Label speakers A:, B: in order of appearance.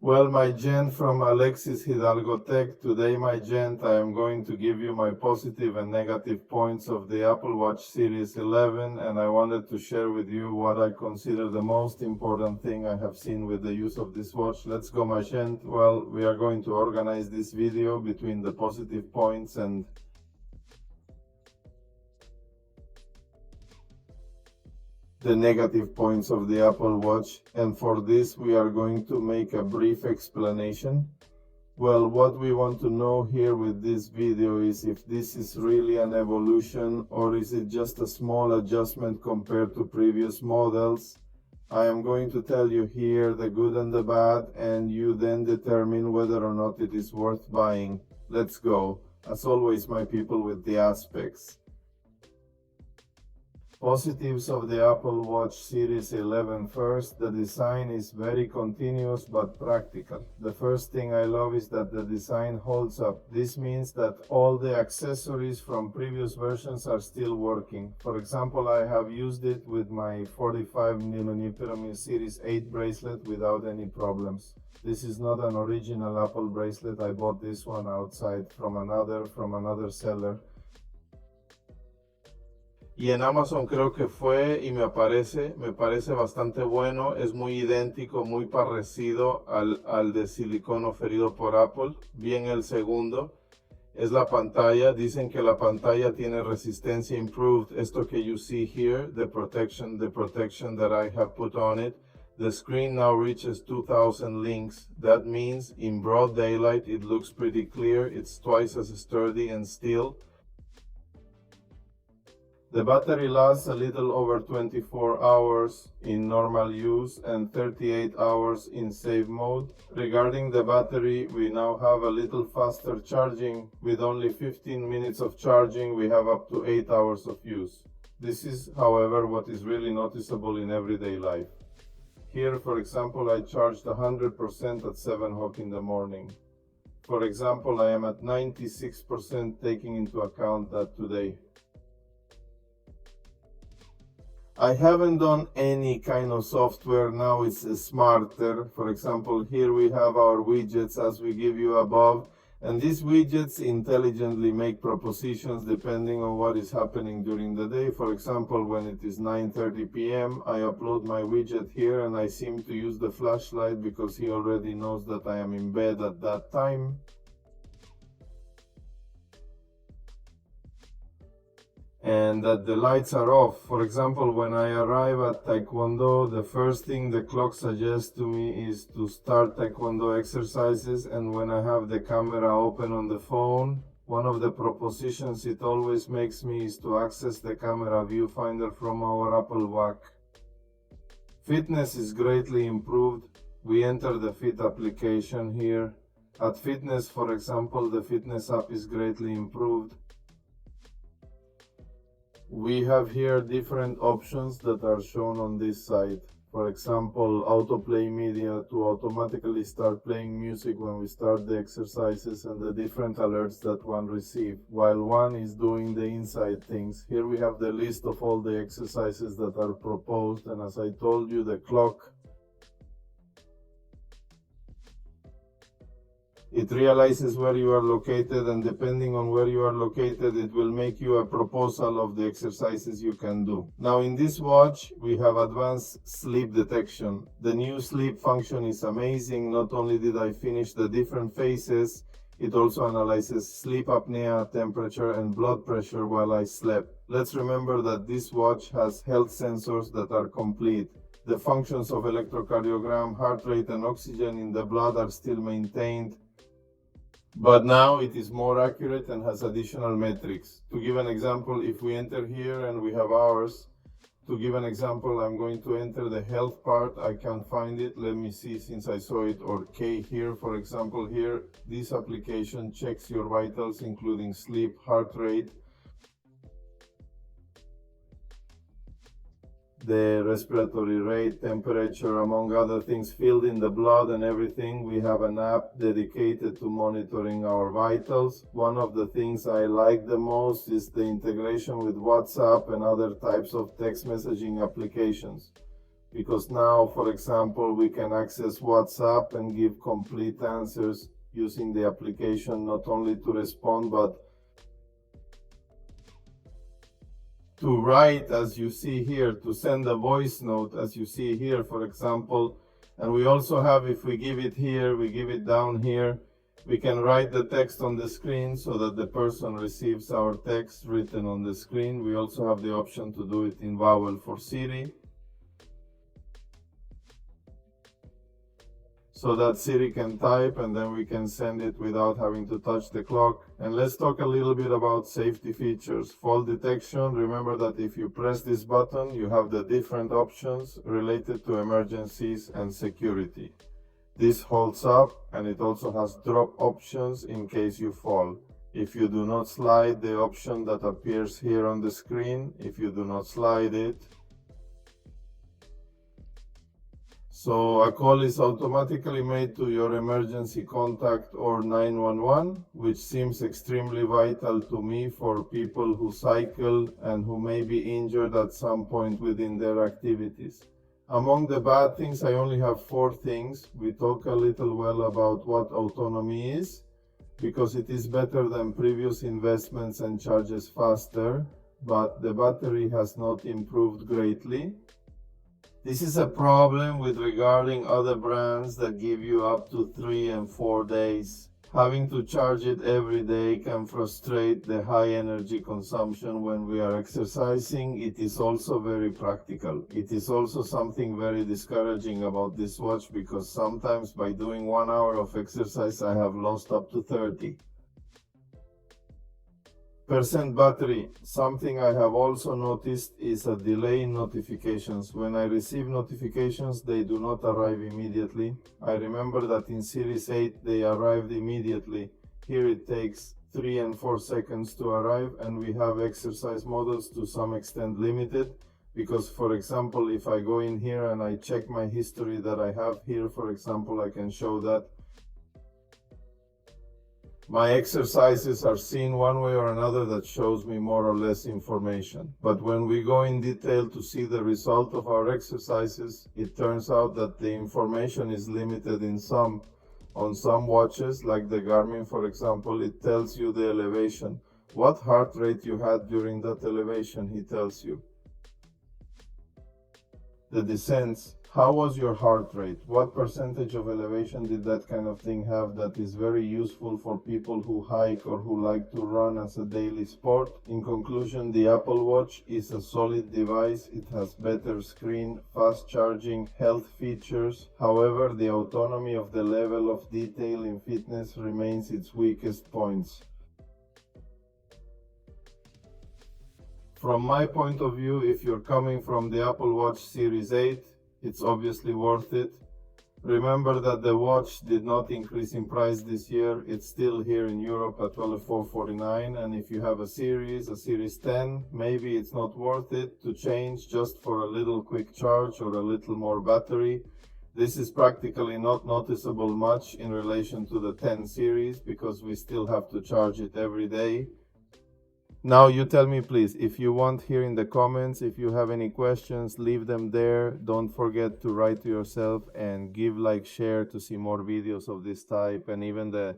A: Well, my gent from Alexis Hidalgo Tech. Today, my gent, I am going to give you my positive and negative points of the Apple Watch Series 11, and I wanted to share with you what I consider the most important thing I have seen with the use of this watch. Let's go, my gent. Well, we are going to organize this video between the positive points and the negative points of the Apple Watch, and for this we are going to make a brief explanation. Well, what we want to know here with this video is if this is really an evolution or is it just a small adjustment compared to previous models. I am going to tell you here the good and the bad, and you then determine whether or not it is worth buying. Let's go. As always, my people, with the aspects. Positives of the Apple Watch Series 11. First, the design is very continuous but practical. The first thing I love is that the design holds up. This means that all the accessories from previous versions are still working. For example, I have used it with my 45mm Series 8 bracelet without any problems. This is not an original Apple bracelet. I bought this one outside from another seller. Y en Amazon creo que fue y me parece bastante bueno, es muy idéntico, muy parecido al de silicón oferido por Apple. Bien, el segundo es la pantalla. Dicen que la pantalla tiene resistencia improved. Esto que you see here, the protection that I have put on it. The screen now reaches 2000 links. That means in broad daylight it looks pretty clear. It's twice as sturdy and still. The battery lasts a little over 24 hours in normal use and 38 hours in safe mode. Regarding the battery, we now have a little faster charging. With only 15 minutes of charging, we have up to 8 hours of use. This is, however, what is really noticeable in everyday life. Here, for example, I charged 100% at 7 o'clock in the morning. For example, I am at 96% taking into account that today. I haven't done any kind of software. Now it's smarter. For example, here we have our widgets as we give you above, and these widgets intelligently make propositions depending on what is happening during the day. For example, when it is 9:30 p.m., I upload my widget here and I seem to use the flashlight because he already knows that I am in bed at that time. And that the lights are off. For example, when I arrive at Taekwondo, the first thing the clock suggests to me is to start Taekwondo exercises, and when I have the camera open on the phone, one of the propositions it always makes me is to access the camera viewfinder from our Apple Watch. Fitness is greatly improved. We enter the Fit application here. At Fitness, for example, the Fitness app is greatly improved. We have here different options that are shown on this side. For example, autoplay media to automatically start playing music when we start the exercises, and the different alerts that one receives while one is doing the inside things. Here we have the list of all the exercises that are proposed, and as I told you, the clock, it realizes where you are located, and depending on where you are located, it will make you a proposal of the exercises you can do. Now in this watch, we have advanced sleep detection. The new sleep function is amazing. Not only did I finish the different phases, it also analyzes sleep apnea, temperature, and blood pressure while I slept. Let's remember that this watch has health sensors that are complete. The functions of electrocardiogram, heart rate, and oxygen in the blood are still maintained, but now it is more accurate and has additional metrics. To give an example, if we enter here and we have hours, to give an example, I'm going to enter the health part. I can't find it. Let me see, since I saw it, or K here, for example, here, this application checks your vitals, including sleep, heart rate, the respiratory rate, temperature, among other things, filled in the blood and everything. We have an app dedicated to monitoring our vitals. One of the things I like the most is the integration with WhatsApp and other types of text messaging applications. because now, for example, we can access WhatsApp and give complete answers using the application, not only to respond, but to write, as you see here, to send a voice note, as you see here, for example. And we also have, if we give it here, we give it down here, we can write the text on the screen so that the person receives our text written on the screen. We also have the option to do it in vowel for Siri, so that Siri can type and then we can send it without having to touch the clock. And let's talk a little bit about safety features. Fall detection, remember that if you press this button, you have the different options related to emergencies and security. This holds up, and it also has drop options in case you fall. If you do not slide the option that appears here on the screen, if you do not slide it, so a call is automatically made to your emergency contact or 911, which seems extremely vital to me for people who cycle and who may be injured at some point within their activities. Among the bad things, I only have 4 things. We talk a little well about what autonomy is, because it is better than previous investments and charges faster, but the battery has not improved greatly. This is a problem with regarding other brands that give you up to 3 and 4 days. Having to charge it every day can frustrate the high energy consumption when we are exercising. It is also very practical. It is also something very discouraging about this watch, because sometimes by doing 1 hour of exercise I have lost up to 30% battery. Something I have also noticed is a delay in notifications. When I receive notifications, they do not arrive immediately. I remember that in Series 8 they arrived immediately. Here it takes 3 and 4 seconds to arrive, and we have exercise models to some extent limited, because, for example, if I go in here and I check my history that I have here, for example, I can show that my exercises are seen one way or another. That shows me more or less information. But when we go in detail to see the result of our exercises, it turns out that the information is limited on some watches, like the Garmin, for example. It tells you the elevation. What heart rate you had during that elevation, he tells you. The descents. How was your heart rate? What percentage of elevation did that kind of thing have? That is very useful for people who hike or who like to run as a daily sport. In conclusion, the Apple Watch is a solid device. It has better screen, fast charging, health features. However, the autonomy of the level of detail in fitness remains its weakest points. From my point of view, if you're coming from the Apple Watch Series 8, it's obviously worth it. Remember that the watch did not increase in price this year. It's still here in Europe at $24.49, and if you have a Series 10, maybe it's not worth it to change just for a little quick charge or a little more battery. This is practically not noticeable much in relation to the 10 series, because we still have to charge it every day. Now you tell me, please, if you want, here in the comments, if you have any questions, leave them there. Don't forget to write to yourself and give like, share to see more videos of this type, and even the